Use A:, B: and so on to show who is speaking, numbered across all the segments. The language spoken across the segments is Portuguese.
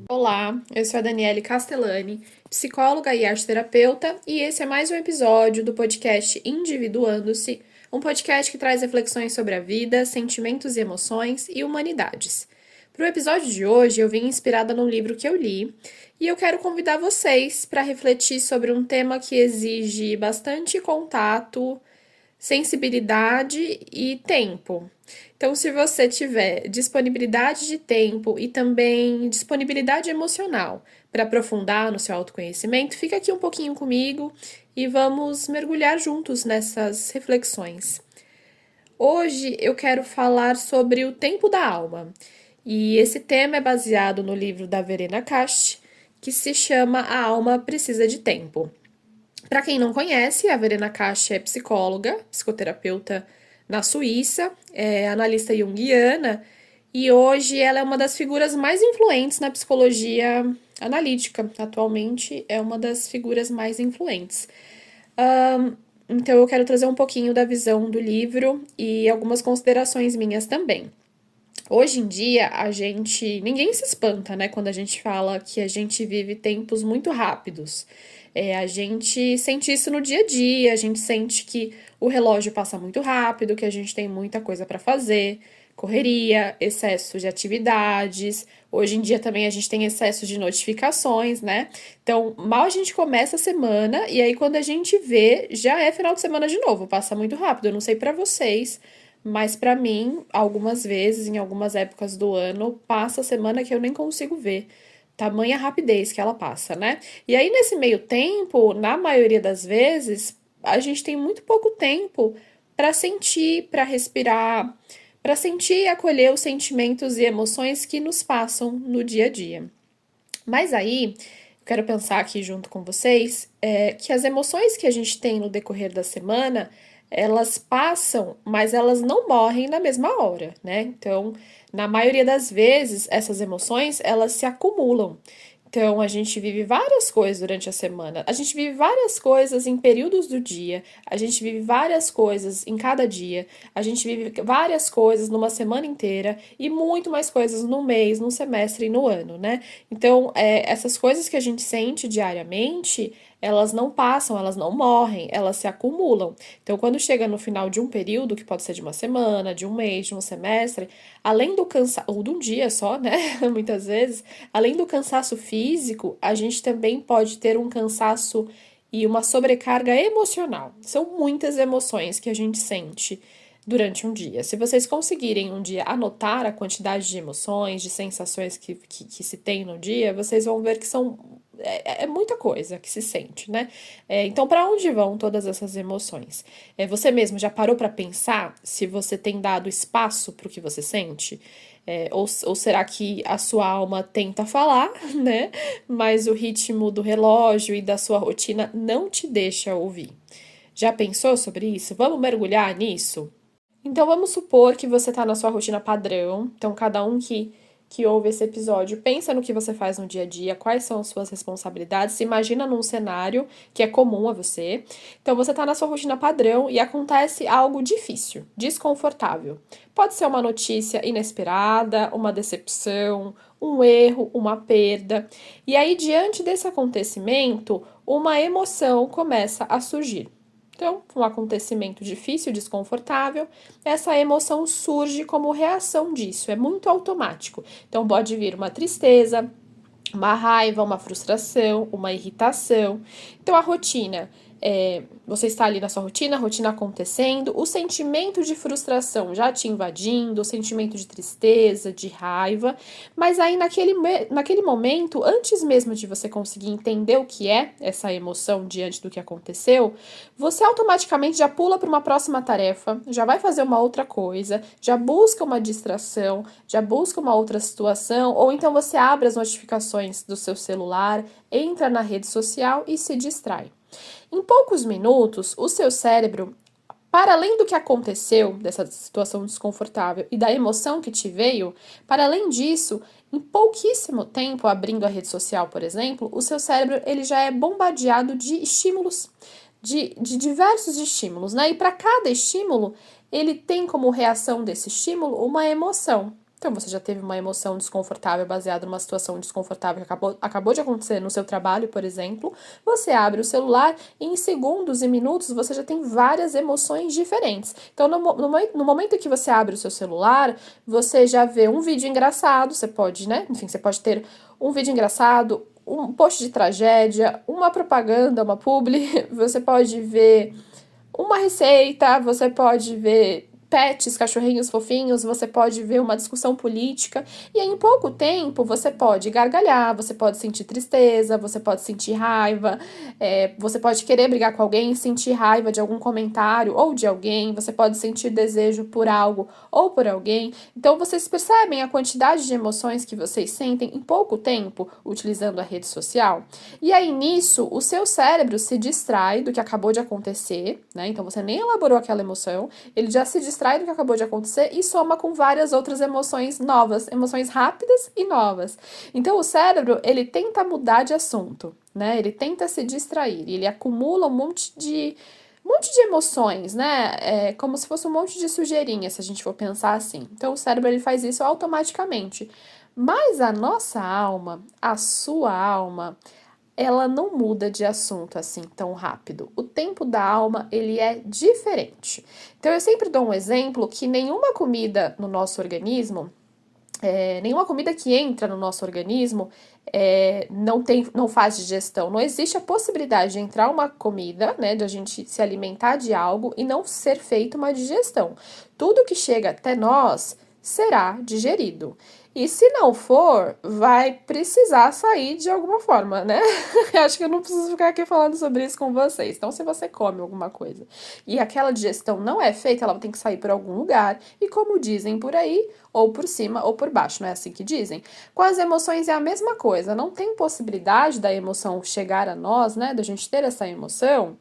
A: Olá, eu sou a Daniele Castellani, psicóloga e arteterapeuta, e esse é mais um episódio do podcast Individuando-se, um podcast que traz reflexões sobre a vida, sentimentos e emoções e humanidades. Para o episódio de hoje, eu vim inspirada num livro que eu li, e eu quero convidar vocês para refletir sobre um tema que exige bastante contato, sensibilidade e tempo. Então, se você tiver disponibilidade de tempo e também disponibilidade emocional para aprofundar no seu autoconhecimento, fica aqui um pouquinho comigo e vamos mergulhar juntos nessas reflexões. Hoje eu quero falar sobre o tempo da alma. E esse tema é baseado no livro da Verena Kast, que se chama A Alma Precisa de Tempo. Para quem não conhece, a Verena Kast é psicóloga, psicoterapeuta na Suíça, é analista junguiana e hoje ela é uma das figuras mais influentes na psicologia analítica. Atualmente é uma das figuras mais influentes. Então eu quero trazer um pouquinho da visão do livro e algumas considerações minhas também. Hoje em dia, ninguém se espanta, né, quando a gente fala que a gente vive tempos muito rápidos. A gente sente isso no dia a dia, a gente sente que o relógio passa muito rápido, que a gente tem muita coisa para fazer, correria, excesso de atividades. Hoje em dia também a gente tem excesso de notificações, né? Então, mal a gente começa a semana e aí quando a gente vê, já é final de semana de novo, passa muito rápido. Eu não sei para vocês, mas para mim, algumas vezes, em algumas épocas do ano, passa a semana que eu nem consigo ver. Tamanha rapidez que ela passa, né? E aí, nesse meio tempo, na maioria das vezes, a gente tem muito pouco tempo para sentir, para respirar, para sentir e acolher os sentimentos e emoções que nos passam no dia a dia. Mas aí, eu quero pensar aqui junto com vocês que as emoções que a gente tem no decorrer da semana, elas passam, mas elas não morrem na mesma hora, né? Então, na maioria das vezes, essas emoções, elas se acumulam. Então, a gente vive várias coisas durante a semana. A gente vive várias coisas em períodos do dia. A gente vive várias coisas em cada dia. A gente vive várias coisas numa semana inteira e muito mais coisas no mês, no semestre e no ano, né? Então, essas coisas que a gente sente diariamente, elas não passam, elas não morrem, elas se acumulam. Então, quando chega no final de um período, que pode ser de uma semana, de um mês, de um semestre, além do cansaço, ou de um dia só, né? Muitas vezes, além do cansaço físico, a gente também pode ter um cansaço e uma sobrecarga emocional. São muitas emoções que a gente sente durante um dia. Se vocês conseguirem um dia anotar a quantidade de emoções, de sensações que se tem no dia, vocês vão ver que é muita coisa que se sente, né? Então, para onde vão todas essas emoções? Você mesmo já parou para pensar se você tem dado espaço para o que você sente? Ou será que a sua alma tenta falar, né? Mas o ritmo do relógio e da sua rotina não te deixa ouvir? Já pensou sobre isso? Vamos mergulhar nisso? Então vamos supor que você está na sua rotina padrão. Então, cada um que ouve esse episódio pensa no que você faz no dia a dia, quais são as suas responsabilidades, se imagina num cenário que é comum a você. Então, você está na sua rotina padrão e acontece algo difícil, desconfortável. Pode ser uma notícia inesperada, uma decepção, um erro, uma perda. E aí, diante desse acontecimento, uma emoção começa a surgir. Então, um acontecimento difícil, desconfortável, essa emoção surge como reação disso, é muito automático. Então, pode vir uma tristeza, uma raiva, uma frustração, uma irritação. Então, a rotina, você está ali na sua rotina, a rotina acontecendo, o sentimento de frustração já te invadindo, o sentimento de tristeza, de raiva, mas aí naquele momento, antes mesmo de você conseguir entender o que é essa emoção diante do que aconteceu, você automaticamente já pula para uma próxima tarefa, já vai fazer uma outra coisa, já busca uma distração, já busca uma outra situação, ou então você abre as notificações do seu celular, entra na rede social e se distrai. Em poucos minutos, o seu cérebro, para além do que aconteceu, dessa situação desconfortável e da emoção que te veio, para além disso, em pouquíssimo tempo, abrindo a rede social, por exemplo, o seu cérebro ele já é bombardeado de estímulos de diversos estímulos, né? E para cada estímulo, ele tem como reação desse estímulo uma emoção. Então, você já teve uma emoção desconfortável baseada numa situação desconfortável que acabou de acontecer no seu trabalho, por exemplo. Você abre o celular e em segundos e minutos você já tem várias emoções diferentes. Então, no momento que você abre o seu celular, você já vê um vídeo engraçado, você pode, né? Enfim, você pode ter um vídeo engraçado, um post de tragédia, uma propaganda, uma publi, você pode ver uma receita, você pode ver pets, cachorrinhos fofinhos, você pode ver uma discussão política, e aí, em pouco tempo você pode gargalhar, você pode sentir tristeza, você pode sentir raiva, você pode querer brigar com alguém, sentir raiva de algum comentário ou de alguém, você pode sentir desejo por algo ou por alguém. Então vocês percebem a quantidade de emoções que vocês sentem em pouco tempo utilizando a rede social? E aí nisso o seu cérebro se distrai do que acabou de acontecer, né? Então você nem elaborou aquela emoção, ele já se distrai do que acabou de acontecer e soma com várias outras emoções novas, emoções rápidas e novas. Então o cérebro, ele tenta mudar de assunto, né? Ele tenta se distrair, ele acumula um monte de emoções, né? É como se fosse um monte de sujeirinha, se a gente for pensar assim. Então o cérebro, ele faz isso automaticamente. Mas a nossa alma, a sua alma, ela não muda de assunto assim tão rápido. O tempo da alma, ele é diferente. Então eu sempre dou um exemplo que nenhuma comida no nosso organismo, nenhuma comida que entra no nosso organismo não faz digestão. Não existe a possibilidade de entrar uma comida, né, de a gente se alimentar de algo e não ser feita uma digestão. Tudo que chega até nós será digerido. E se não for, vai precisar sair de alguma forma, né? Acho que eu não preciso ficar aqui falando sobre isso com vocês. Então, se você come alguma coisa e aquela digestão não é feita, ela tem que sair por algum lugar. E como dizem por aí, ou por cima ou por baixo, não é assim que dizem? Com as emoções é a mesma coisa. Não tem possibilidade da emoção chegar a nós, né? Da gente ter essa emoção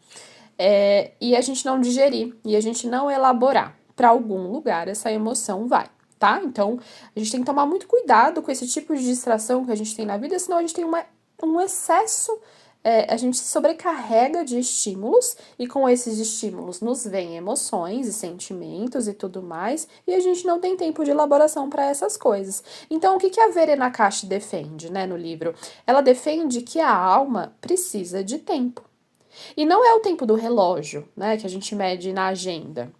A: e a gente não digerir, e a gente não elaborar. Para algum lugar essa emoção vai. Tá? Então, a gente tem que tomar muito cuidado com esse tipo de distração que a gente tem na vida, senão a gente tem um excesso, a gente se sobrecarrega de estímulos, e com esses estímulos nos vêm emoções e sentimentos e tudo mais, e a gente não tem tempo de elaboração para essas coisas. Então, o que a Verena Kashi defende, né, no livro? Ela defende que a alma precisa de tempo. E não é o tempo do relógio, né, que a gente mede na agenda.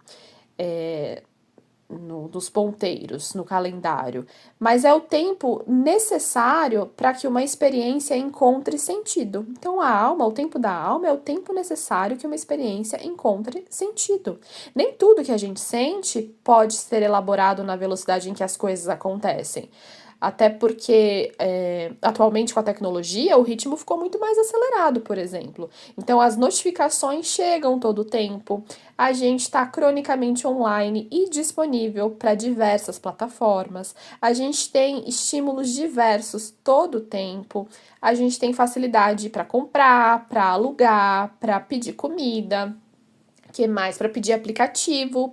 A: Nos ponteiros, no calendário, mas é o tempo necessário para que uma experiência encontre sentido. Então, o tempo da alma é o tempo necessário que uma experiência encontre sentido. Nem tudo que a gente sente pode ser elaborado na velocidade em que as coisas acontecem. Até porque, atualmente, com a tecnologia, o ritmo ficou muito mais acelerado, por exemplo. Então, as notificações chegam todo o tempo, a gente está cronicamente online e disponível para diversas plataformas, a gente tem estímulos diversos todo o tempo, a gente tem facilidade para comprar, para alugar, para pedir comida. Que mais? Para pedir aplicativo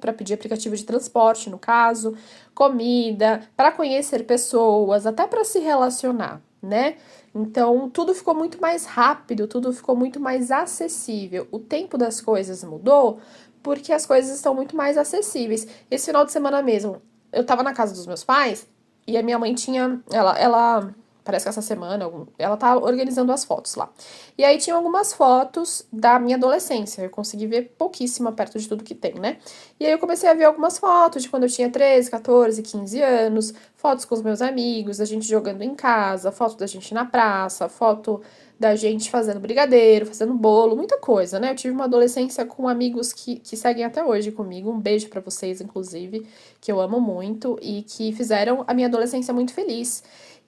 A: de transporte, no caso, comida, para conhecer pessoas, até para se relacionar, né? Então, tudo ficou muito mais rápido, tudo ficou muito mais acessível. O tempo das coisas mudou porque as coisas estão muito mais acessíveis. Esse final de semana mesmo, eu tava na casa dos meus pais e a minha mãe tinha, ela parece que essa semana, ela tá organizando as fotos lá. E aí tinha algumas fotos da minha adolescência, eu consegui ver pouquíssima perto de tudo que tem, né? E aí eu comecei a ver algumas fotos de quando eu tinha 13, 14, 15 anos, fotos com os meus amigos, a gente jogando em casa, foto da gente na praça, foto da gente fazendo brigadeiro, fazendo bolo, muita coisa, né? Eu tive uma adolescência com amigos que seguem até hoje comigo, um beijo pra vocês, inclusive, que eu amo muito e que fizeram a minha adolescência muito feliz.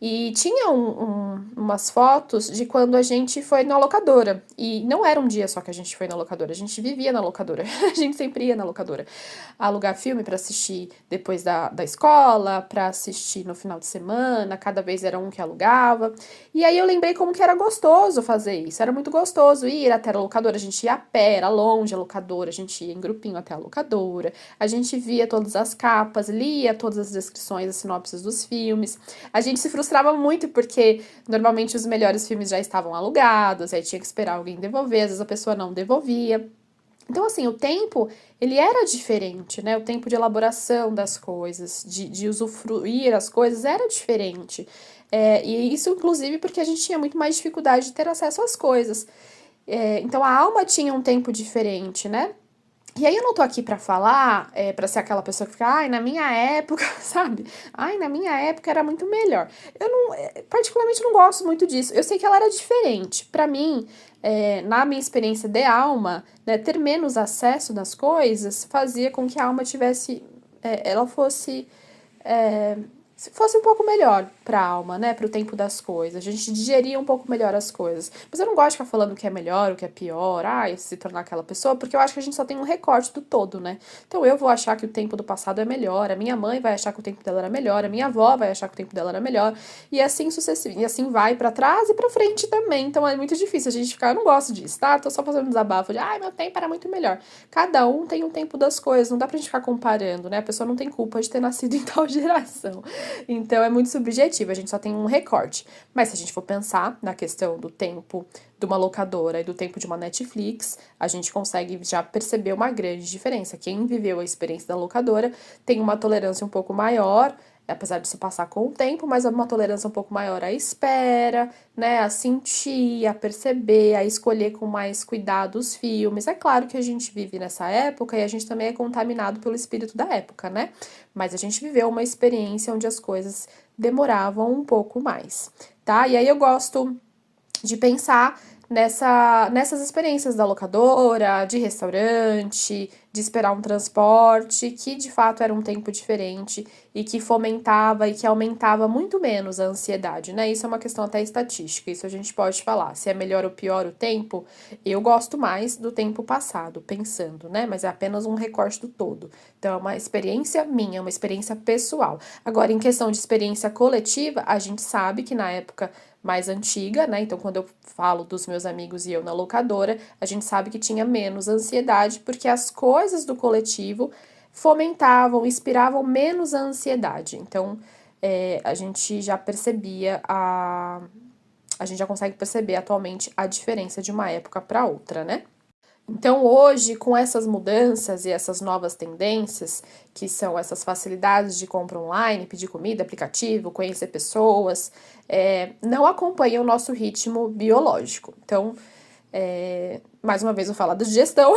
A: E tinha umas fotos de quando a gente foi na locadora. E não era um dia só que a gente foi na locadora, a gente vivia na locadora. A gente sempre ia na locadora. Alugar filme para assistir depois da escola, para assistir no final de semana, cada vez era um que alugava. E aí eu lembrei como que era gostoso fazer isso. Era muito gostoso ir até a locadora, a gente ia a pé, era longe a locadora, a gente ia em grupinho até a locadora, a gente via todas as capas, lia todas as descrições, as sinopses dos filmes. A gente se frustrava frustrava muito, porque normalmente os melhores filmes já estavam alugados, aí tinha que esperar alguém devolver, às vezes a pessoa não devolvia. Então, assim, o tempo, ele era diferente, né? O tempo de elaboração das coisas, de usufruir as coisas, era diferente. E isso, inclusive, porque a gente tinha muito mais dificuldade de ter acesso às coisas. Então, a alma tinha um tempo diferente, né? E aí eu não tô aqui pra falar, pra ser aquela pessoa que fica, ai, na minha época, sabe? Ai, na minha época era muito melhor. Eu não, particularmente não gosto muito disso. Eu sei que ela era diferente. Pra mim, na minha experiência de alma, né, ter menos acesso nas coisas fazia com que a alma tivesse, ela fosse se fosse um pouco melhor pra alma, né, pro tempo das coisas, a gente digeria um pouco melhor as coisas. Mas eu não gosto de ficar falando o que é melhor, o que é pior, se tornar aquela pessoa, porque eu acho que a gente só tem um recorte do todo, né. Então eu vou achar que o tempo do passado é melhor, a minha mãe vai achar que o tempo dela era melhor, a minha avó vai achar que o tempo dela era melhor, e assim sucessivo, e assim vai pra trás e pra frente também. Então é muito difícil a gente ficar, eu não gosto disso, tá? Tô só fazendo um desabafo de, ai, meu tempo era muito melhor. Cada um tem um tempo das coisas, não dá pra gente ficar comparando, né? A pessoa não tem culpa de ter nascido em tal geração. Então é muito subjetivo, a gente só tem um recorte. Mas se a gente for pensar na questão do tempo de uma locadora e do tempo de uma Netflix, a gente consegue já perceber uma grande diferença. Quem viveu a experiência da locadora tem uma tolerância um pouco maior, apesar de se passar com o tempo, mas é uma tolerância um pouco maior à espera, né, a sentir, a perceber, a escolher com mais cuidado os filmes. É claro que a gente vive nessa época e a gente também é contaminado pelo espírito da época, né? Mas a gente viveu uma experiência onde as coisas demoravam um pouco mais, tá? E aí eu gosto de pensar nessas experiências da locadora, de restaurante, de esperar um transporte, que de fato era um tempo diferente e que fomentava e que aumentava muito menos a ansiedade, né? Isso é uma questão até estatística, isso a gente pode falar. Se é melhor ou pior o tempo, eu gosto mais do tempo passado, pensando, né? Mas é apenas um recorte do todo. Então é uma experiência minha, uma experiência pessoal. Agora, em questão de experiência coletiva, a gente sabe que na época mais antiga, né? Então, quando eu falo dos meus amigos e eu na locadora, a gente sabe que tinha menos ansiedade, porque as coisas do coletivo fomentavam, inspiravam menos a ansiedade. Então, a gente já percebia a gente já consegue perceber atualmente a diferença de uma época para outra, né? Então, hoje, com essas mudanças e essas novas tendências, que são essas facilidades de compra online, pedir comida, aplicativo, conhecer pessoas, não acompanha o nosso ritmo biológico. Então, mais uma vez eu vou falar da digestão,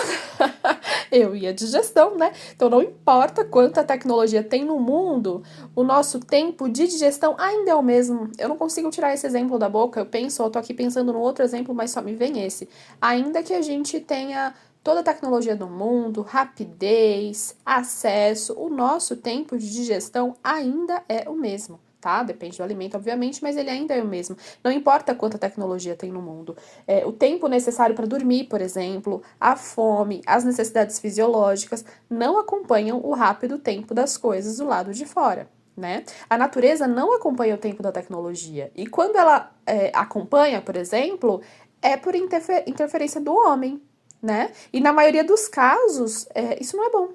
A: eu e a digestão, né? Então não importa quanta tecnologia tem no mundo, o nosso tempo de digestão ainda é o mesmo. Eu não consigo tirar esse exemplo da boca, eu tô aqui pensando no outro exemplo, mas só me vem esse. Ainda que a gente tenha toda a tecnologia do mundo, rapidez, acesso, o nosso tempo de digestão ainda é o mesmo. Tá? Depende do alimento, obviamente, mas ele ainda é o mesmo. Não importa quanta tecnologia tem no mundo. O tempo necessário para dormir, por exemplo, a fome, as necessidades fisiológicas não acompanham o rápido tempo das coisas do lado de fora. Né? A natureza não acompanha o tempo da tecnologia. E quando ela acompanha, por exemplo, é por interferência do homem. Né? E na maioria dos casos, isso não é bom.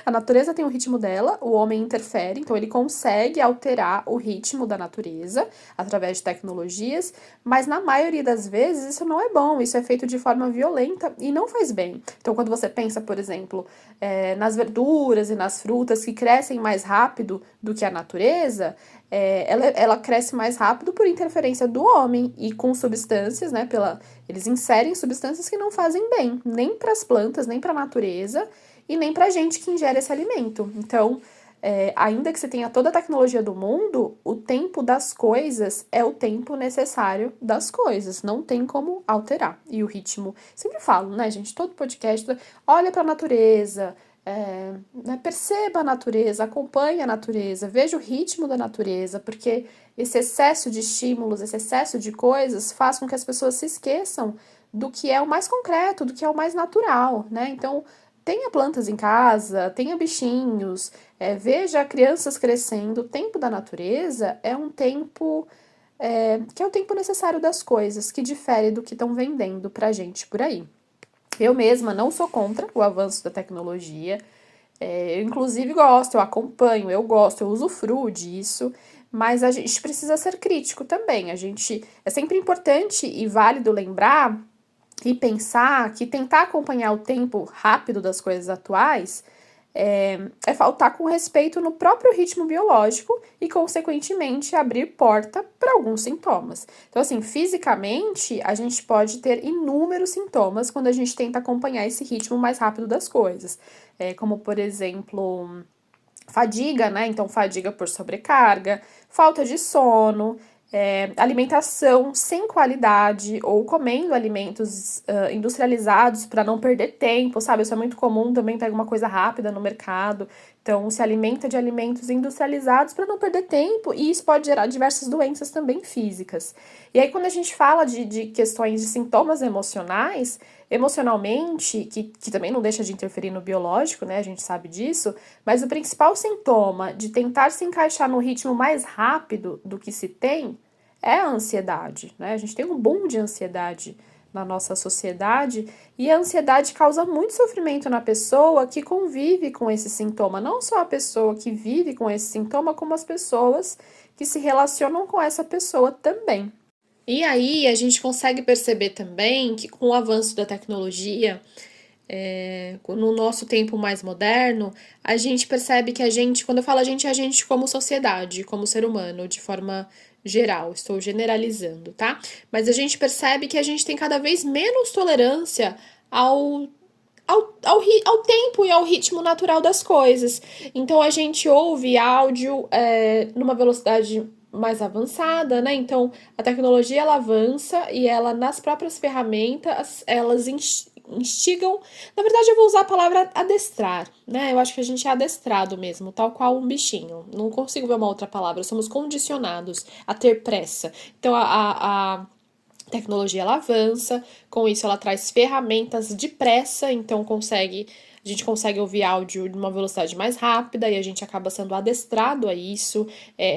A: A natureza tem o ritmo dela, o homem interfere, então ele consegue alterar o ritmo da natureza através de tecnologias, mas na maioria das vezes isso não é bom, isso é feito de forma violenta e não faz bem. Então, quando você pensa, por exemplo, nas verduras e nas frutas que crescem mais rápido do que a natureza, ela cresce mais rápido por interferência do homem e com substâncias, né? Eles inserem substâncias que não fazem bem, nem para as plantas, nem para a natureza e nem para a gente que ingere esse alimento. Então, ainda que você tenha toda a tecnologia do mundo, o tempo das coisas é o tempo necessário das coisas, não tem como alterar. E o ritmo, sempre falo, né, gente? Todo podcast, olha para a natureza. Né, perceba a natureza, acompanhe a natureza, veja o ritmo da natureza, porque esse excesso de estímulos, esse excesso de coisas faz com que as pessoas se esqueçam do que é o mais concreto, do que é o mais natural, né? Então, tenha plantas em casa, tenha bichinhos, veja crianças crescendo. O tempo da natureza é um tempo que é o tempo necessário das coisas, que difere do que estão vendendo pra gente por aí. Eu mesma não sou contra o avanço da tecnologia, eu inclusive gosto, eu acompanho, eu gosto, eu usufruo disso, mas a gente precisa ser crítico também. É sempre importante e válido lembrar e pensar que tentar acompanhar o tempo rápido das coisas atuais é faltar com respeito no próprio ritmo biológico e, consequentemente, abrir porta para alguns sintomas. Então, assim, fisicamente, a gente pode ter inúmeros sintomas quando a gente tenta acompanhar esse ritmo mais rápido das coisas. Como, por exemplo, fadiga, né? Então, fadiga por sobrecarga, falta de sono, alimentação sem qualidade ou comendo alimentos industrializados para não perder tempo, sabe? Isso é muito comum, também pega uma coisa rápida no mercado, então se alimenta de alimentos industrializados para não perder tempo, e isso pode gerar diversas doenças também físicas. E aí, quando a gente fala de questões de sintomas emocionais, emocionalmente, que também não deixa de interferir no biológico, né? A gente sabe disso, mas o principal sintoma de tentar se encaixar no ritmo mais rápido do que se tem é a ansiedade, né? A gente tem um boom de ansiedade na nossa sociedade e a ansiedade causa muito sofrimento na pessoa que convive com esse sintoma. Não só a pessoa que vive com esse sintoma, como as pessoas que se relacionam com essa pessoa também. E aí a gente consegue perceber também que com o avanço da tecnologia, no nosso tempo mais moderno, a gente percebe que quando eu falo a gente como sociedade, como ser humano, de forma geral, estou generalizando, tá? Mas a gente percebe que a gente tem cada vez menos tolerância ao tempo e ao ritmo natural das coisas. Então a gente ouve áudio numa velocidade mais avançada, né? Então a tecnologia ela avança e ela nas próprias ferramentas elas instigam. Na verdade eu vou usar a palavra adestrar, né? Eu acho que a gente é adestrado mesmo, tal qual um bichinho. Não consigo ver uma outra palavra. Somos condicionados a ter pressa. Então a tecnologia ela avança, com isso ela traz ferramentas depressa, então a gente consegue ouvir áudio de uma velocidade mais rápida e a gente acaba sendo adestrado a isso.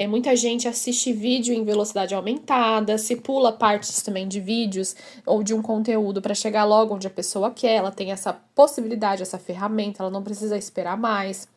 A: Muita gente assiste vídeo em velocidade aumentada, se pula partes também de vídeos ou de um conteúdo para chegar logo onde a pessoa quer, ela tem essa possibilidade, essa ferramenta, ela não precisa esperar mais.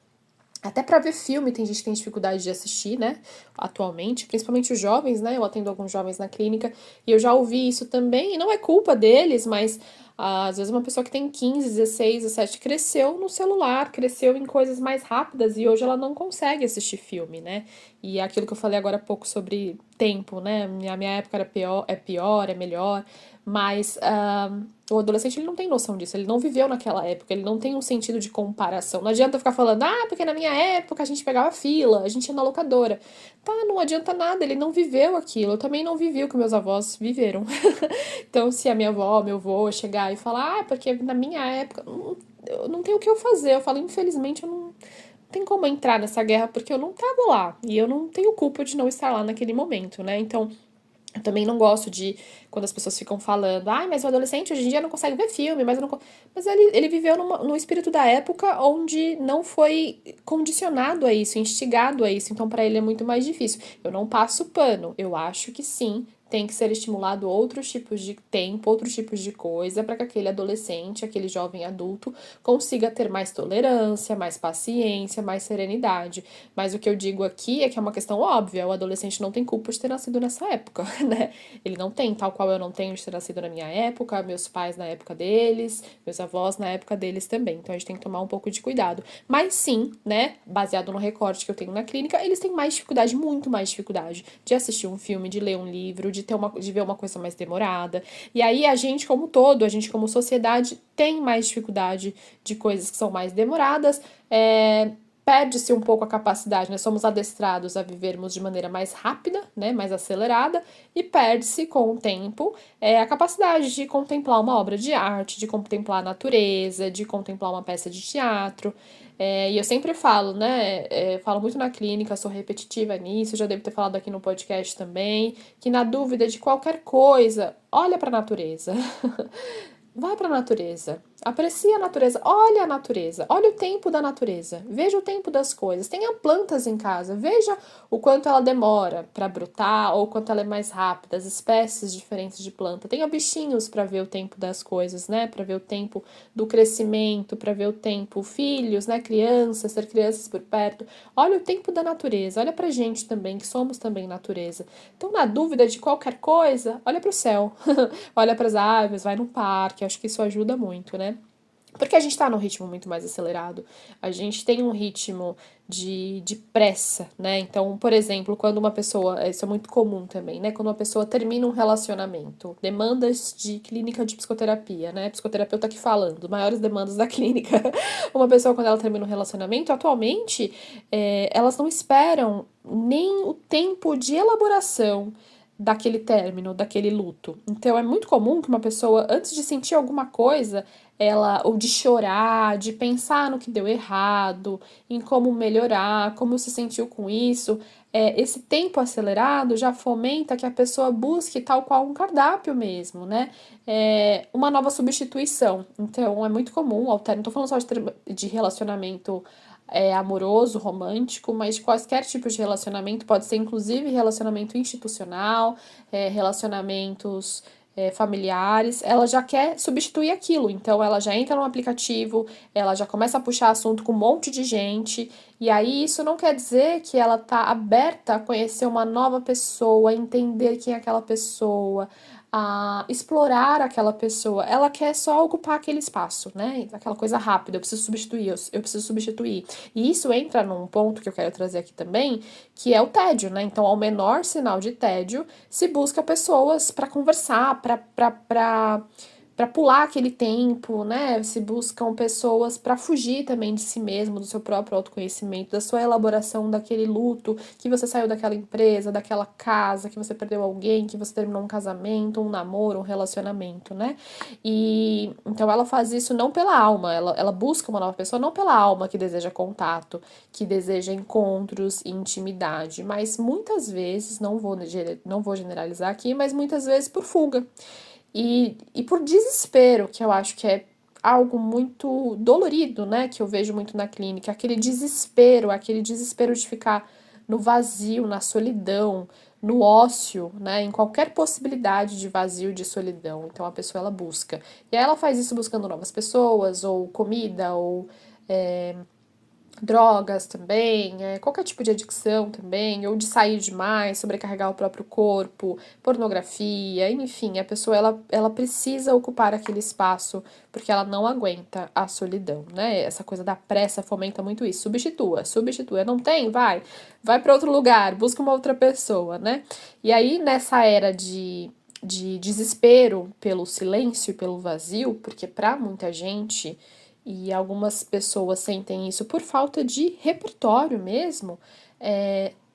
A: Até para ver filme, tem gente que tem dificuldade de assistir, né? Atualmente, principalmente os jovens, né? Eu atendo alguns jovens na clínica e eu já ouvi isso também, e não é culpa deles, mas às vezes uma pessoa que tem 15, 16, 17 cresceu no celular, cresceu em coisas mais rápidas e hoje ela não consegue assistir filme, né? E é aquilo que eu falei agora há pouco sobre tempo, né? A minha época era pior, é melhor, mas o adolescente ele não tem noção disso, ele não viveu naquela época, ele não tem um sentido de comparação. Não adianta ficar falando, porque na minha época a gente pegava fila, a gente ia na locadora. Tá, não adianta nada, ele não viveu aquilo. Eu também não vivi o que meus avós viveram. Então, se a minha avó, meu avô chegar e falar, porque na minha época, eu não tenho o que eu fazer. Eu falo, infelizmente, eu não tem como entrar nessa guerra porque eu não tava lá. E eu não tenho culpa de não estar lá naquele momento, né? Então, eu também não gosto de quando as pessoas ficam falando, mas o adolescente hoje em dia não consegue ver filme, mas eu não. Mas ele viveu no espírito da época onde não foi condicionado a isso, instigado a isso, então para ele é muito mais difícil. Eu não passo pano, eu acho que sim, tem que ser estimulado outros tipos de tempo, outros tipos de coisa, para que aquele adolescente, aquele jovem adulto, consiga ter mais tolerância, mais paciência, mais serenidade. Mas o que eu digo aqui é que é uma questão óbvia, o adolescente não tem culpa de ter nascido nessa época, né? Ele não tem, tal qual eu não tenho de ter nascido na minha época, meus pais na época deles, meus avós na época deles também. Então a gente tem que tomar um pouco de cuidado. Mas sim, né, baseado no recorte que eu tenho na clínica, eles têm mais dificuldade, muito mais dificuldade de assistir um filme, de ler um livro, de ver uma coisa mais demorada. E aí a gente como todo, a gente como sociedade tem mais dificuldade de coisas que são mais demoradas, perde-se um pouco a capacidade, nós somos adestrados a vivermos de maneira mais rápida, né, mais acelerada, e perde-se com o tempo a capacidade de contemplar uma obra de arte, de contemplar a natureza, de contemplar uma peça de teatro. E eu sempre falo, né, falo muito na clínica, sou repetitiva nisso, já devo ter falado aqui no podcast também, que na dúvida de qualquer coisa, olha para a natureza. Vai para a natureza. Aprecie a natureza, olha o tempo da natureza, veja o tempo das coisas. Tenha plantas em casa, veja o quanto ela demora para brotar ou o quanto ela é mais rápida, as espécies diferentes de planta. Tenha bichinhos para ver o tempo das coisas, né? Para ver o tempo do crescimento, para ver o tempo, filhos, né? Crianças, ter crianças por perto. Olha o tempo da natureza, olha pra gente também, que somos também natureza. Então, na dúvida de qualquer coisa, olha para o céu, olha para as aves, vai no parque, acho que isso ajuda muito, né? Porque a gente está num ritmo muito mais acelerado. A gente tem um ritmo de pressa, né? Então, por exemplo, quando uma pessoa, isso é muito comum também, né? Quando uma pessoa termina um relacionamento, demandas de clínica de psicoterapia, né? Psicoterapeuta aqui falando, maiores demandas da clínica. Uma pessoa, quando ela termina um relacionamento, atualmente, elas não esperam nem o tempo de elaboração daquele término, daquele luto. Então, é muito comum que uma pessoa, antes de sentir alguma coisa, ou de chorar, de pensar no que deu errado, em como melhorar, como se sentiu com isso, esse tempo acelerado já fomenta que a pessoa busque tal qual um cardápio mesmo, né? Uma nova substituição. Então, é muito comum, não tô falando só de relacionamento amoroso, romântico, mas de quaisquer tipo de relacionamento, pode ser inclusive relacionamento institucional, relacionamentos familiares, ela já quer substituir aquilo, então ela já entra no aplicativo, ela já começa a puxar assunto com um monte de gente, e aí isso não quer dizer que ela tá aberta a conhecer uma nova pessoa, a entender quem é aquela pessoa, a explorar aquela pessoa. Ela quer só ocupar aquele espaço, né? Aquela coisa rápida, eu preciso substituir, eu preciso substituir. E isso entra num ponto que eu quero trazer aqui também, que é o tédio, né? Então, ao menor sinal de tédio, se busca pessoas para conversar, para pular aquele tempo, né? Se buscam pessoas para fugir também de si mesmo, do seu próprio autoconhecimento, da sua elaboração daquele luto, que você saiu daquela empresa, daquela casa, que você perdeu alguém, que você terminou um casamento, um namoro, um relacionamento, né? E então ela faz isso não pela alma, ela busca uma nova pessoa não pela alma que deseja contato, que deseja encontros e intimidade, mas muitas vezes, não vou generalizar aqui, mas muitas vezes por fuga. E por desespero, que eu acho que é algo muito dolorido, né? Que eu vejo muito na clínica. Aquele desespero de ficar no vazio, na solidão, no ócio, né? Em qualquer possibilidade de vazio, de solidão. Então a pessoa ela busca. E aí ela faz isso buscando novas pessoas, ou comida, ou drogas também, qualquer tipo de adicção também, ou de sair demais, sobrecarregar o próprio corpo, pornografia, enfim, a pessoa ela precisa ocupar aquele espaço porque ela não aguenta a solidão, né? Essa coisa da pressa fomenta muito isso. Substitua, não tem? Vai para outro lugar, busca uma outra pessoa, né? E aí nessa era de desespero pelo silêncio e pelo vazio, porque para muita gente e algumas pessoas sentem isso por falta de repertório mesmo,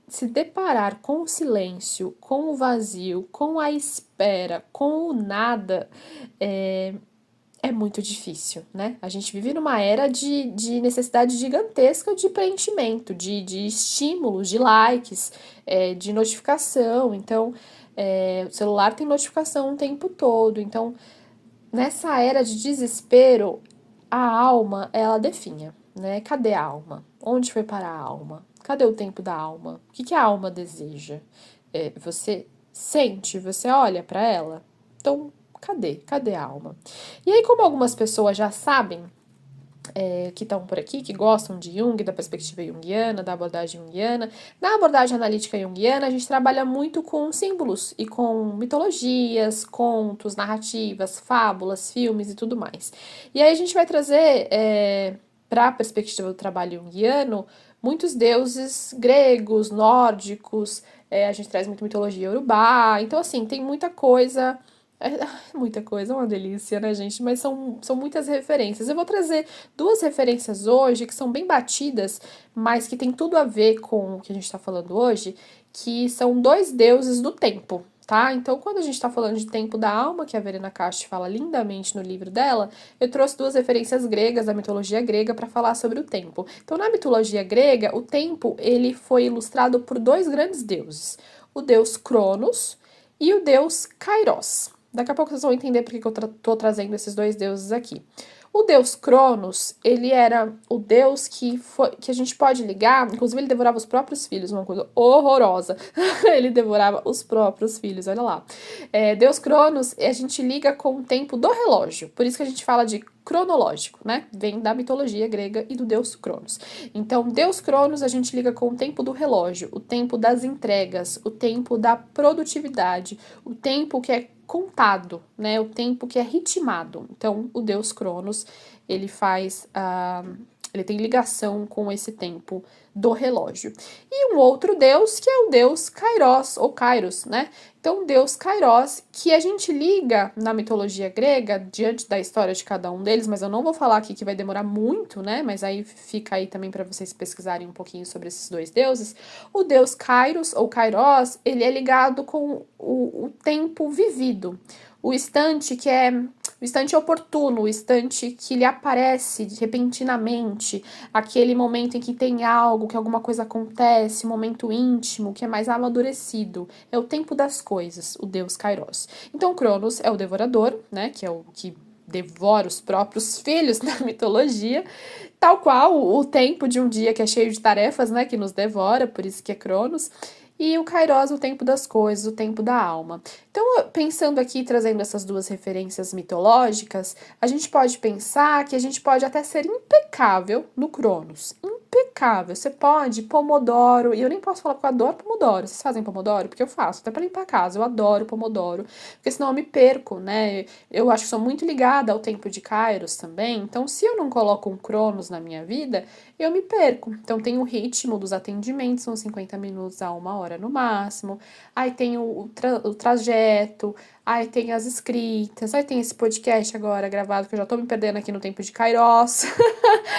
A: se deparar com o silêncio, com o vazio, com a espera, com o nada, é muito difícil, né? A gente vive numa era de necessidade gigantesca de preenchimento, de estímulos, de likes, de notificação. Então, o celular tem notificação o tempo todo. Então, nessa era de desespero, a alma, ela definha, né? Cadê a alma? Onde foi parar a alma? Cadê o tempo da alma? O que a alma deseja? Você sente, você olha para ela? Então, cadê? Cadê a alma? E aí, como algumas pessoas já sabem que estão por aqui, que gostam de Jung, da perspectiva junguiana, da abordagem junguiana. Na abordagem analítica junguiana, a gente trabalha muito com símbolos e com mitologias, contos, narrativas, fábulas, filmes e tudo mais. E aí a gente vai trazer, para a perspectiva do trabalho junguiano, muitos deuses gregos, nórdicos, a gente traz muita mitologia urubá, então assim, tem muita coisa muita coisa, é uma delícia, né, gente? Mas são muitas referências. Eu vou trazer duas referências hoje que são bem batidas, mas que tem tudo a ver com o que a gente tá falando hoje, que são dois deuses do tempo, tá? Então, quando a gente tá falando de tempo da alma, que a Verena Cast fala lindamente no livro dela, eu trouxe duas referências gregas, da mitologia grega, para falar sobre o tempo. Então, na mitologia grega, o tempo, ele foi ilustrado por dois grandes deuses. O deus Cronos e o deus Kairos. Daqui a pouco vocês vão entender por que eu tô trazendo esses dois deuses aqui. O deus Cronos, ele era o deus que a gente pode ligar, inclusive ele devorava os próprios filhos, uma coisa horrorosa. Ele devorava os próprios filhos, olha lá. Deus Cronos, a gente liga com o tempo do relógio, por isso que a gente fala de cronológico, né? Vem da mitologia grega e do deus Cronos. Então, deus Cronos a gente liga com o tempo do relógio, o tempo das entregas, o tempo da produtividade, o tempo que é contado, né? O tempo que é ritmado. Então, o deus Cronos, ele faz ele tem ligação com esse tempo do relógio. E um outro deus que é o deus Kairos, ou Kairos, né? Então, o deus Kairos, que a gente liga na mitologia grega, diante da história de cada um deles, mas eu não vou falar aqui que vai demorar muito, né? Mas aí fica aí também para vocês pesquisarem um pouquinho sobre esses dois deuses. O deus Kairos, ou Kairos, ele é ligado com o tempo vivido. O instante oportuno, o instante que lhe aparece repentinamente, aquele momento em que tem algo, que alguma coisa acontece, um momento íntimo, que é mais amadurecido. É o tempo das coisas, o deus Kairos. Então, Cronos é o devorador, né, que é o que devora os próprios filhos na mitologia, tal qual o tempo de um dia que é cheio de tarefas, né, que nos devora, por isso que é Cronos. E o Kairos, o tempo das coisas, o tempo da alma. Então, pensando aqui, trazendo essas duas referências mitológicas, a gente pode pensar que a gente pode até ser impecável no Cronos. Impecável. Você pode Pomodoro, e eu nem posso falar que eu adoro Pomodoro. Vocês fazem Pomodoro? Porque eu faço, até para limpar a casa. Eu adoro Pomodoro, porque senão eu me perco, né? Eu acho que sou muito ligada ao tempo de Kairos também. Então, se eu não coloco um Cronos na minha vida, eu me perco. Então, tem o ritmo dos atendimentos, são 50 minutos a 1 hora no máximo. Aí tem o trajeto, aí tem as escritas, aí tem esse podcast agora gravado, que eu já tô me perdendo aqui no tempo de Kairos.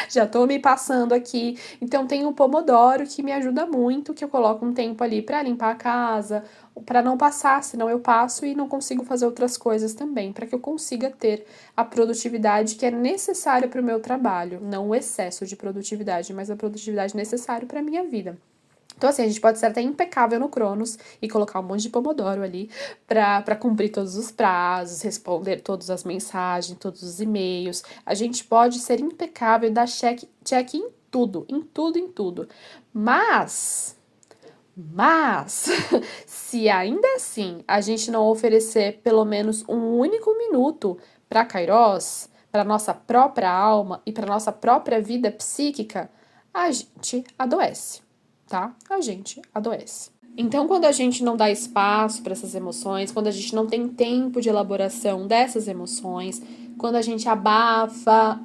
A: Já tô me passando aqui. Então, tem o Pomodoro que me ajuda muito, que eu coloco um tempo ali para limpar a casa, para não passar, senão eu passo e não consigo fazer outras coisas também, para que eu consiga ter a produtividade que é necessária para o meu trabalho, não o excesso de produtividade, mas a produtividade necessária para a minha vida. Então, assim, a gente pode ser até impecável no Cronos e colocar um monte de Pomodoro ali para cumprir todos os prazos, responder todas as mensagens, todos os e-mails. A gente pode ser impecável e dar check em tudo, em tudo, em tudo. Mas, se ainda assim a gente não oferecer pelo menos um único minuto para Kairos, para nossa própria alma e para nossa própria vida psíquica, a gente adoece, tá? A gente adoece. Então, quando a gente não dá espaço para essas emoções, quando a gente não tem tempo de elaboração dessas emoções, quando a gente abafa,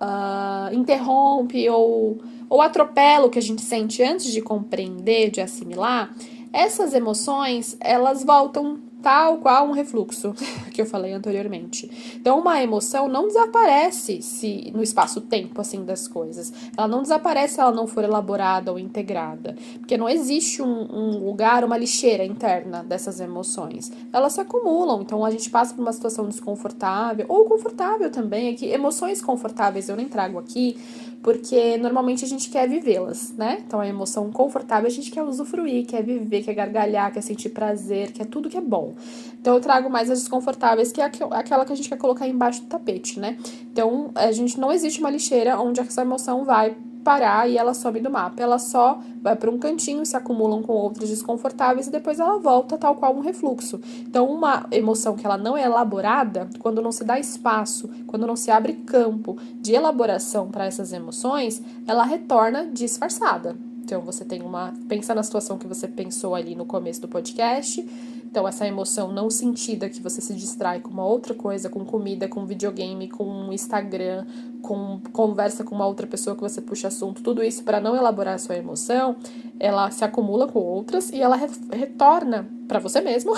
A: interrompe ou atropela o que a gente sente antes de compreender, de assimilar, essas emoções, elas voltam tal qual um refluxo que eu falei anteriormente. Então, uma emoção não desaparece se no espaço-tempo assim das coisas. Ela não desaparece se ela não for elaborada ou integrada, porque não existe um lugar, uma lixeira interna dessas emoções. Elas se acumulam, então a gente passa por uma situação desconfortável ou confortável também. Aqui, emoções confortáveis eu nem trago aqui, porque normalmente a gente quer vivê-las, né? Então a emoção confortável a gente quer usufruir, quer viver, quer gargalhar, quer sentir prazer, quer tudo que é bom. Então eu trago mais as desconfortáveis, que é aquela que a gente quer colocar embaixo do tapete, né? Então a gente não existe uma lixeira onde essa emoção vai parar e ela some do mapa. Ela só vai para um cantinho, se acumulam com outras desconfortáveis e depois ela volta tal qual um refluxo. Então, uma emoção que ela não é elaborada, quando não se dá espaço, quando não se abre campo de elaboração para essas emoções, ela retorna disfarçada. Então, você tem pensa na situação que você pensou ali no começo do podcast. Então, essa emoção não sentida que você se distrai com uma outra coisa, com comida, com videogame, com Instagram, com conversa com uma outra pessoa que você puxa assunto, tudo isso para não elaborar a sua emoção, ela se acumula com outras e ela retorna para você mesmo,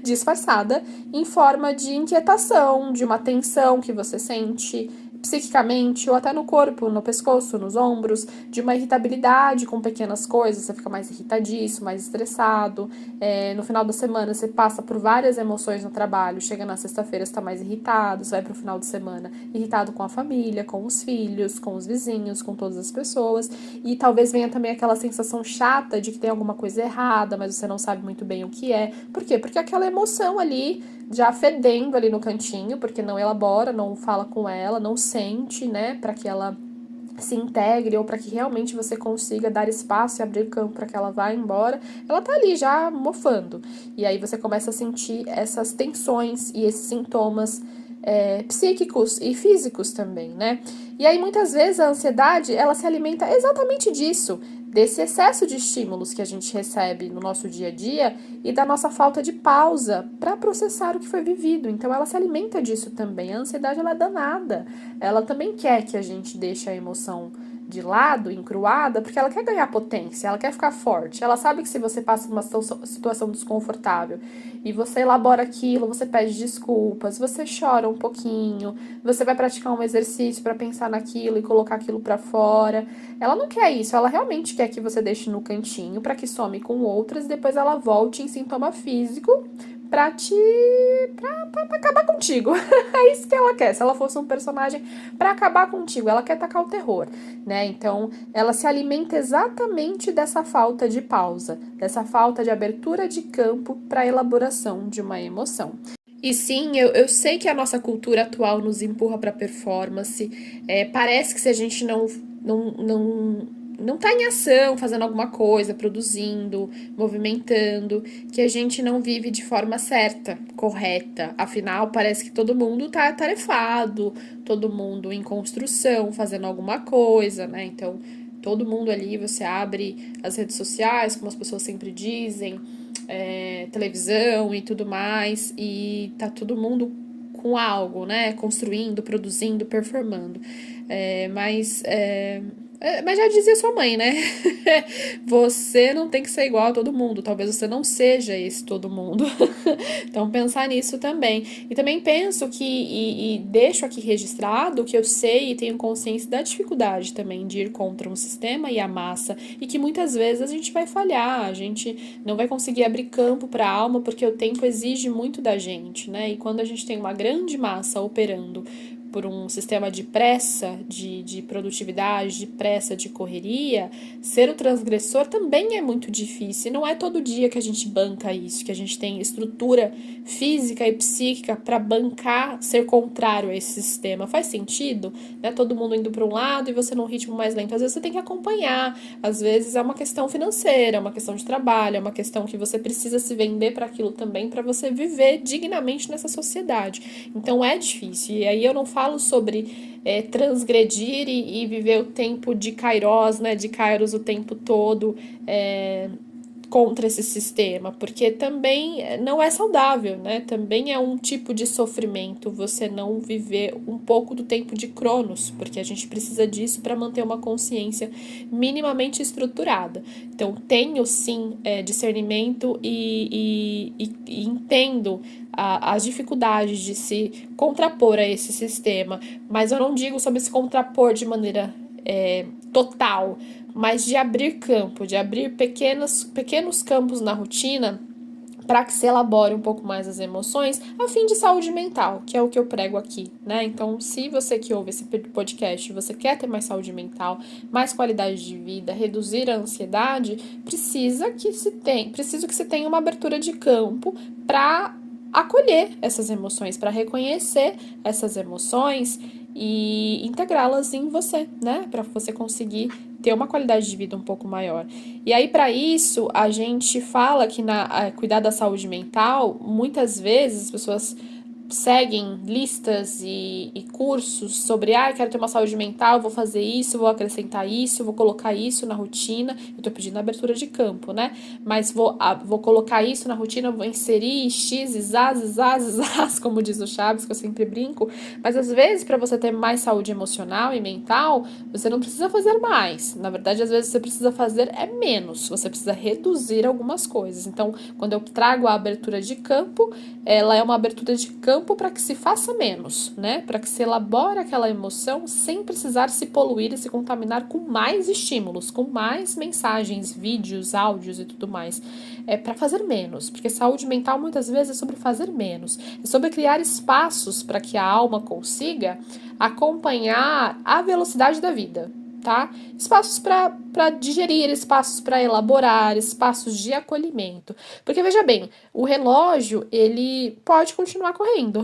A: disfarçada, em forma de inquietação, de uma tensão que você sente psiquicamente ou até no corpo, no pescoço, nos ombros, de uma irritabilidade com pequenas coisas, você fica mais irritadíssimo, mais estressado. No final da semana você passa por várias emoções no trabalho, chega na sexta-feira você está mais irritado, você vai pro final de semana irritado com a família, com os filhos, com os vizinhos, com todas as pessoas, e talvez venha também aquela sensação chata de que tem alguma coisa errada, mas você não sabe muito bem o que é. Por quê? Porque aquela emoção ali já fedendo ali no cantinho, porque não elabora, não fala com ela, não sente, né, para que ela se integre ou para que realmente você consiga dar espaço e abrir campo para que ela vá embora, ela tá ali já mofando. E aí você começa a sentir essas tensões e esses sintomas psíquicos e físicos também, né? E aí muitas vezes a ansiedade, ela se alimenta exatamente disso, desse excesso de estímulos que a gente recebe no nosso dia a dia e da nossa falta de pausa para processar o que foi vivido. Então ela se alimenta disso também. A ansiedade, ela é danada. Ela também quer que a gente deixe a emoção de lado, encruada, porque ela quer ganhar potência, ela quer ficar forte. Ela sabe que se você passa por uma situação desconfortável e você elabora aquilo, você pede desculpas, você chora um pouquinho, você vai praticar um exercício para pensar naquilo e colocar aquilo para fora. Ela não quer isso, ela realmente quer que você deixe no cantinho para que some com outras e depois ela volte em sintoma físico pra acabar contigo. É isso que ela quer. Se ela fosse um personagem pra acabar contigo, ela quer tacar o terror, né? Então, ela se alimenta exatamente dessa falta de pausa, dessa falta de abertura de campo para elaboração de uma emoção. E sim, eu sei que a nossa cultura atual nos empurra para performance. Parece que se a gente não tá em ação, fazendo alguma coisa, produzindo, movimentando, que a gente não vive de forma certa, correta. Afinal, parece que todo mundo tá atarefado, todo mundo em construção, fazendo alguma coisa, né? Então, todo mundo ali, você abre as redes sociais, como as pessoas sempre dizem, televisão e tudo mais, e tá todo mundo com algo, né? Construindo, produzindo, performando. Mas já dizia sua mãe, né? Você não tem que ser igual a todo mundo. Talvez você não seja esse todo mundo. Então, pensar nisso também. E também penso que, e deixo aqui registrado, que eu sei e tenho consciência da dificuldade também de ir contra um sistema e a massa. E que muitas vezes a gente vai falhar, a gente não vai conseguir abrir campo para a alma, porque o tempo exige muito da gente, né? E quando a gente tem uma grande massa operando por um sistema de pressa, de produtividade, de pressa, de correria, ser o transgressor também é muito difícil. Não é todo dia que a gente banca isso, que a gente tem estrutura física e psíquica para bancar ser contrário a esse sistema. Faz sentido? Né? Todo mundo indo para um lado e você num ritmo mais lento. Às vezes você tem que acompanhar, às vezes é uma questão financeira, é uma questão de trabalho, é uma questão que você precisa se vender para aquilo também, para você viver dignamente nessa sociedade. Então é difícil. E aí eu não falo sobre transgredir e viver o tempo de Kairos, né, de Kairos o tempo todo contra esse sistema, porque também não é saudável, né? Também é um tipo de sofrimento você não viver um pouco do tempo de Cronos, porque a gente precisa disso para manter uma consciência minimamente estruturada. Então, tenho sim discernimento e entendo as dificuldades de se contrapor a esse sistema, mas eu não digo sobre se contrapor de maneira total, mas de abrir campo, de abrir pequenos campos na rotina para que se elabore um pouco mais as emoções, a fim de saúde mental, que é o que eu prego aqui, né? Então, se você que ouve esse podcast, você quer ter mais saúde mental, mais qualidade de vida, reduzir a ansiedade, preciso que se tenha uma abertura de campo para acolher essas emoções, para reconhecer essas emoções e integrá-las em você, né? Para você conseguir ter uma qualidade de vida um pouco maior. E aí, para isso, a gente fala que cuidar da saúde mental, muitas vezes as pessoas seguem listas e cursos sobre quero ter uma saúde mental, vou fazer isso, vou acrescentar isso, vou colocar isso na rotina. Eu tô pedindo abertura de campo, né? Mas vou colocar isso na rotina, vou inserir X, zaz, como diz o Chaves, que eu sempre brinco. Mas às vezes, para você ter mais saúde emocional e mental, você não precisa fazer mais. Na verdade, às vezes você precisa fazer menos. Você precisa reduzir algumas coisas. Então, quando eu trago a abertura de campo, ela é uma abertura de campo para que se faça menos, né? Para que se elabore aquela emoção sem precisar se poluir e se contaminar com mais estímulos, com mais mensagens, vídeos, áudios e tudo mais. É para fazer menos, porque saúde mental muitas vezes é sobre fazer menos, é sobre criar espaços para que a alma consiga acompanhar a velocidade da vida, tá? Espaços para para digerir, espaços para elaborar, espaços de acolhimento. Porque veja bem, o relógio, ele pode continuar correndo.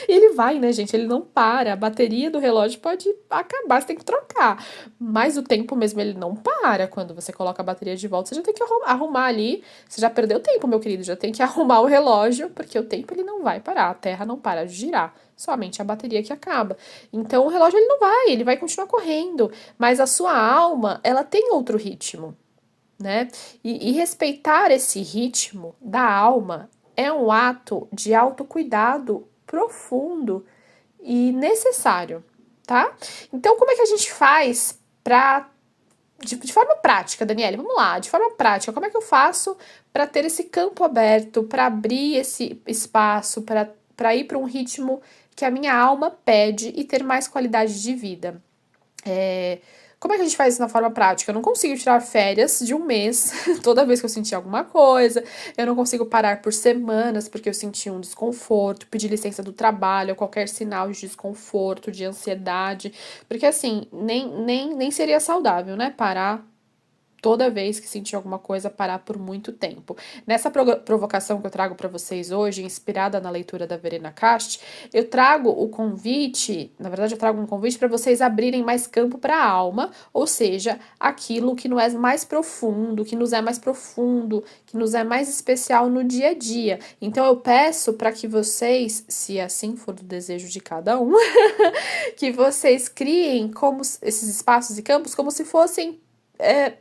A: Ele vai, né, gente? Ele não para. A bateria do relógio pode acabar, você tem que trocar. Mas o tempo mesmo, ele não para. Quando você coloca a bateria de volta, você já tem que arrumar ali. Você já perdeu tempo, meu querido. Já tem que arrumar o relógio, porque o tempo ele não vai parar. A Terra não para de girar. Somente a bateria que acaba. Então o relógio ele vai continuar correndo. Mas a sua alma, ela tem outro ritmo, né? E respeitar esse ritmo da alma é um ato de autocuidado profundo e necessário, tá? Então, como é que a gente faz para de forma prática, Daniele, vamos lá, de forma prática, como é que eu faço para ter esse campo aberto, para abrir esse espaço, para ir para um ritmo que a minha alma pede e ter mais qualidade de vida? Como é que a gente faz isso na forma prática? Eu não consigo tirar férias de um mês toda vez que eu sentir alguma coisa, eu não consigo parar por semanas porque eu senti um desconforto, pedir licença do trabalho, qualquer sinal de desconforto, de ansiedade, porque assim, nem seria saudável, né? Parar toda vez que sentir alguma coisa, parar por muito tempo. Nessa provocação que eu trago para vocês hoje, inspirada na leitura da Verena Cast, eu trago o convite, na verdade eu trago um convite para vocês abrirem mais campo para a alma, ou seja, aquilo que não é mais profundo, que nos é mais profundo, que nos é mais especial no dia a dia. Então eu peço para que vocês, se assim for do desejo de cada um, que vocês criem como esses espaços e campos como se fossem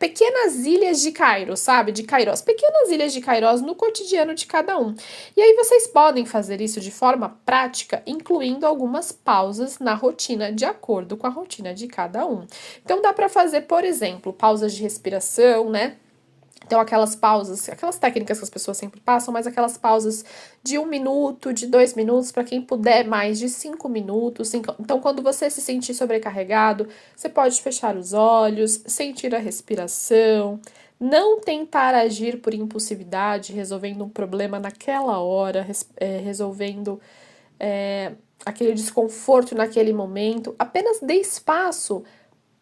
A: pequenas ilhas de Kairos, sabe? De Kairos, pequenas ilhas de Kairos no cotidiano de cada um. E aí vocês podem fazer isso de forma prática, incluindo algumas pausas na rotina, de acordo com a rotina de cada um. Então dá para fazer, por exemplo, pausas de respiração, né? Então, aquelas pausas, aquelas técnicas que as pessoas sempre passam, mas aquelas pausas de 1 minuto, de 2 minutos, para quem puder mais de 5 minutos. Então, quando você se sentir sobrecarregado, você pode fechar os olhos, sentir a respiração, não tentar agir por impulsividade, resolvendo um problema naquela hora, resolvendo aquele desconforto naquele momento. Apenas dê espaço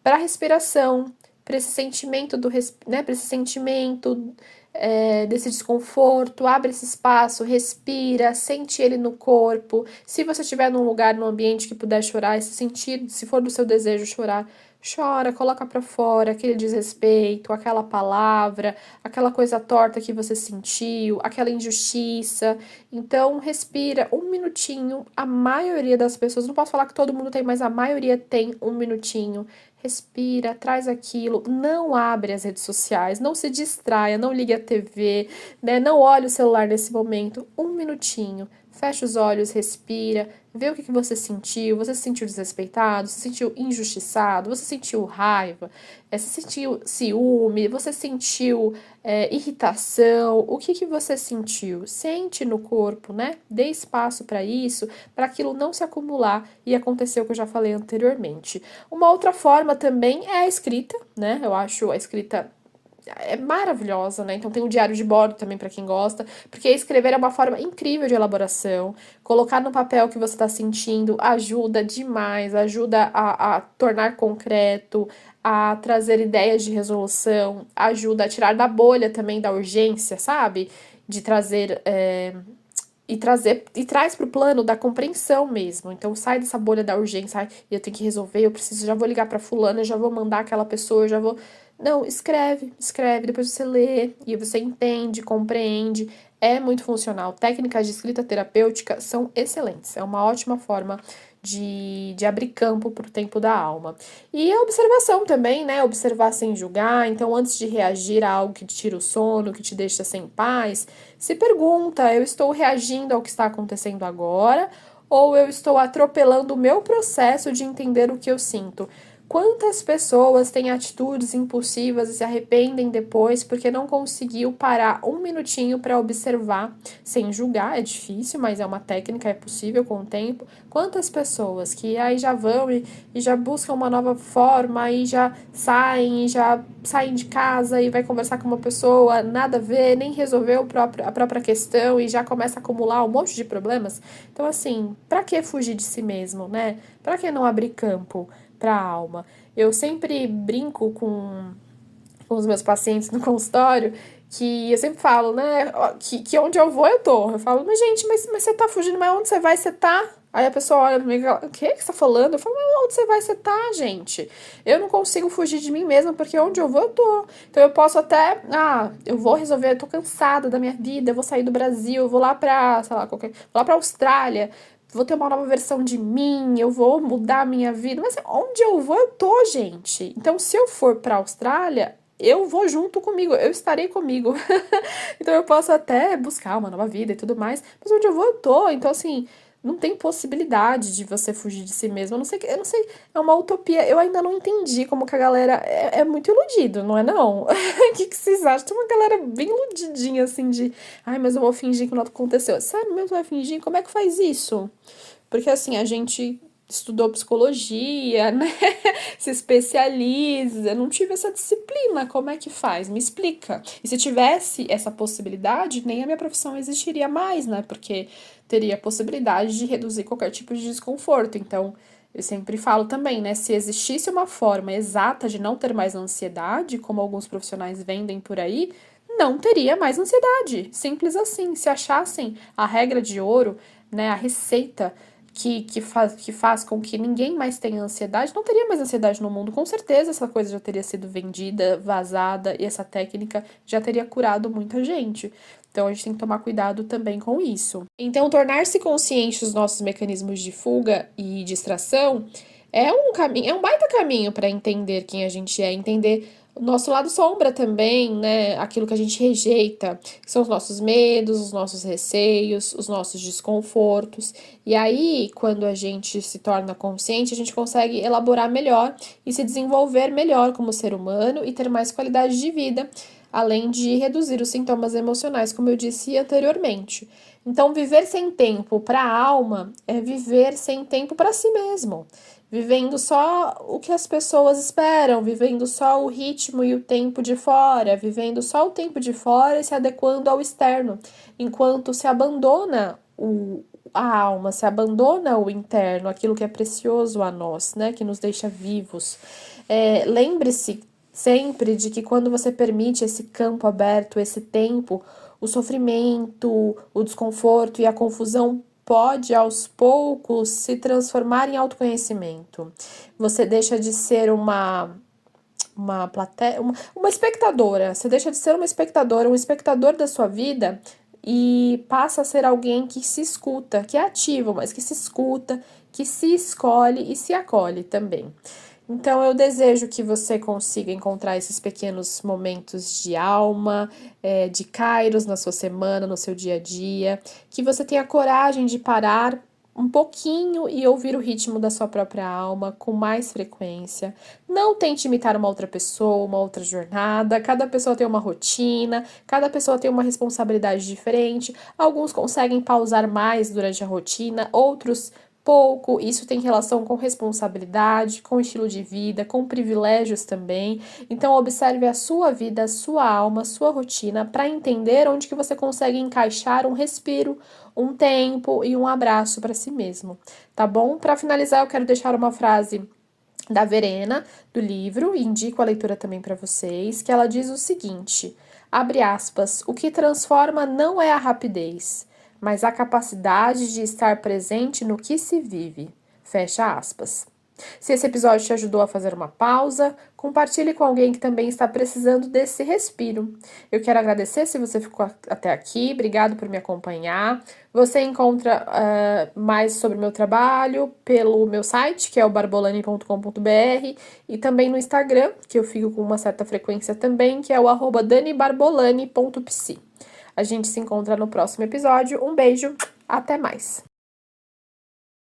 A: para a respiração, para esse sentimento para esse sentimento desse desconforto, abre esse espaço, respira, sente ele no corpo. Se você estiver num lugar, num ambiente que puder chorar, se for do seu desejo chorar, chora, coloca para fora aquele desrespeito, aquela palavra, aquela coisa torta que você sentiu, aquela injustiça. Então, respira 1 minutinho. A maioria das pessoas, não posso falar que todo mundo tem, mas a maioria tem 1 minutinho. Respira, traz aquilo, não abre as redes sociais, não se distraia, não ligue a TV, né? Não olhe o celular nesse momento. 1 minutinho, fecha os olhos, respira, vê o que você sentiu. Você se sentiu desrespeitado, você se sentiu injustiçado, você sentiu raiva, você sentiu ciúme, você sentiu irritação. O que você sentiu? Sente no corpo, né? Dê espaço para isso, para aquilo não se acumular e acontecer o que eu já falei anteriormente. Uma outra forma também é a escrita, né? Eu acho a escrita maravilhosa, né? Então tem o diário de bordo também para quem gosta, porque escrever é uma forma incrível de elaboração. Colocar no papel o que você está sentindo ajuda demais, ajuda a tornar concreto, a trazer ideias de resolução, ajuda a tirar da bolha também da urgência, sabe? De trazer e traz para o plano da compreensão mesmo. Então sai dessa bolha da urgência, eu tenho que resolver, eu preciso, já vou ligar para fulana, eu já vou mandar aquela pessoa, eu já vou. Não, escreve, depois você lê e você entende, compreende. É muito funcional. Técnicas de escrita terapêutica são excelentes. É uma ótima forma de abrir campo para o tempo da alma. E a observação também, né? Observar sem julgar. Então, antes de reagir a algo que te tira o sono, que te deixa sem paz, se pergunta: eu estou reagindo ao que está acontecendo agora ou eu estou atropelando o meu processo de entender o que eu sinto? Quantas pessoas têm atitudes impulsivas e se arrependem depois porque não conseguiu parar 1 minutinho para observar sem julgar? É difícil, mas é uma técnica, é possível com o tempo. Quantas pessoas que aí já vão e já buscam uma nova forma e já saem de casa e vai conversar com uma pessoa, nada a ver, nem resolveu a própria questão e já começa a acumular um monte de problemas? Então, assim, para que fugir de si mesmo, né? Para que não abrir campo para a alma? Eu sempre brinco com os meus pacientes no consultório, que eu sempre falo, né, que onde eu vou, eu tô. Eu falo, mas gente, mas você tá fugindo, mas onde você vai, você tá? Aí a pessoa olha pra mim e fala, o que você tá falando? Eu falo, mas onde você vai, você tá, gente? Eu não consigo fugir de mim mesma, porque onde eu vou, eu tô. Então eu posso até, eu vou resolver, eu tô cansada da minha vida, eu vou sair do Brasil, eu vou lá pra, sei lá, vou lá pra Austrália, vou ter uma nova versão de mim, eu vou mudar a minha vida. Mas onde eu vou, eu tô, gente. Então, se eu for pra Austrália, eu vou junto comigo, eu estarei comigo. Então, eu posso até buscar uma nova vida e tudo mais, mas onde eu vou, eu tô. Então, assim, não tem possibilidade de você fugir de si mesmo. Eu não sei, é uma utopia. Eu ainda não entendi como que a galera é muito iludido, não é não? O que vocês acham? Tem uma galera bem iludidinha, assim, de ai, mas eu vou fingir que não aconteceu. Sério mesmo, vai fingir? Como é que faz isso? Porque, assim, a gente estudou psicologia, né? Se especializa. Eu não tive essa disciplina. Como é que faz? Me explica. E se tivesse essa possibilidade, nem a minha profissão existiria mais, né? Porque teria a possibilidade de reduzir qualquer tipo de desconforto. Então, eu sempre falo também, né? Se existisse uma forma exata de não ter mais ansiedade, como alguns profissionais vendem por aí, não teria mais ansiedade. Simples assim. Se achassem a regra de ouro, né? A receita que faz com que ninguém mais tenha ansiedade, não teria mais ansiedade no mundo. Com certeza essa coisa já teria sido vendida, vazada, e essa técnica já teria curado muita gente. Então a gente tem que tomar cuidado também com isso. Então, tornar-se consciente dos nossos mecanismos de fuga e distração é um caminho, é um baita caminho para entender quem a gente é, entender o nosso lado sombra também, né? Aquilo que a gente rejeita, que são os nossos medos, os nossos receios, os nossos desconfortos. E aí, quando a gente se torna consciente, a gente consegue elaborar melhor e se desenvolver melhor como ser humano e ter mais qualidade de vida, além de reduzir os sintomas emocionais, como eu disse anteriormente. Então, viver sem tempo para a alma é viver sem tempo para si mesmo, vivendo só o que as pessoas esperam, vivendo só o ritmo e o tempo de fora, vivendo só o tempo de fora e se adequando ao externo, enquanto se abandona a alma, se abandona o interno, aquilo que é precioso a nós, né, que nos deixa vivos. Lembre-se sempre de que quando você permite esse campo aberto, esse tempo, o sofrimento, o desconforto e a confusão pode aos poucos se transformar em autoconhecimento. Você deixa de ser uma plateia, uma espectadora. Você deixa de ser uma espectadora, um espectador da sua vida e passa a ser alguém que se escuta, que é ativo, mas que se escuta, que se escolhe e se acolhe também. Então, eu desejo que você consiga encontrar esses pequenos momentos de alma, de kairos na sua semana, no seu dia a dia, que você tenha coragem de parar um pouquinho e ouvir o ritmo da sua própria alma com mais frequência. Não tente imitar uma outra pessoa, uma outra jornada. Cada pessoa tem uma rotina, cada pessoa tem uma responsabilidade diferente. Alguns conseguem pausar mais durante a rotina, outros pouco. Isso tem relação com responsabilidade, com estilo de vida, com privilégios também. Então observe a sua vida, a sua alma, a sua rotina para entender onde que você consegue encaixar um respiro, um tempo e um abraço para si mesmo, tá bom? Para finalizar, eu quero deixar uma frase da Verena, do livro, e indico a leitura também para vocês, que ela diz o seguinte, abre aspas, o que transforma não é a rapidez, mas a capacidade de estar presente no que se vive. Fecha aspas. Se esse episódio te ajudou a fazer uma pausa, compartilhe com alguém que também está precisando desse respiro. Eu quero agradecer se você ficou até aqui, obrigado por me acompanhar. Você encontra mais sobre o meu trabalho pelo meu site, que é o barbolani.com.br, e também no Instagram, que eu fico com uma certa frequência também, que é o @danibarbolani.psi. A gente se encontra no próximo episódio. Um beijo, até mais!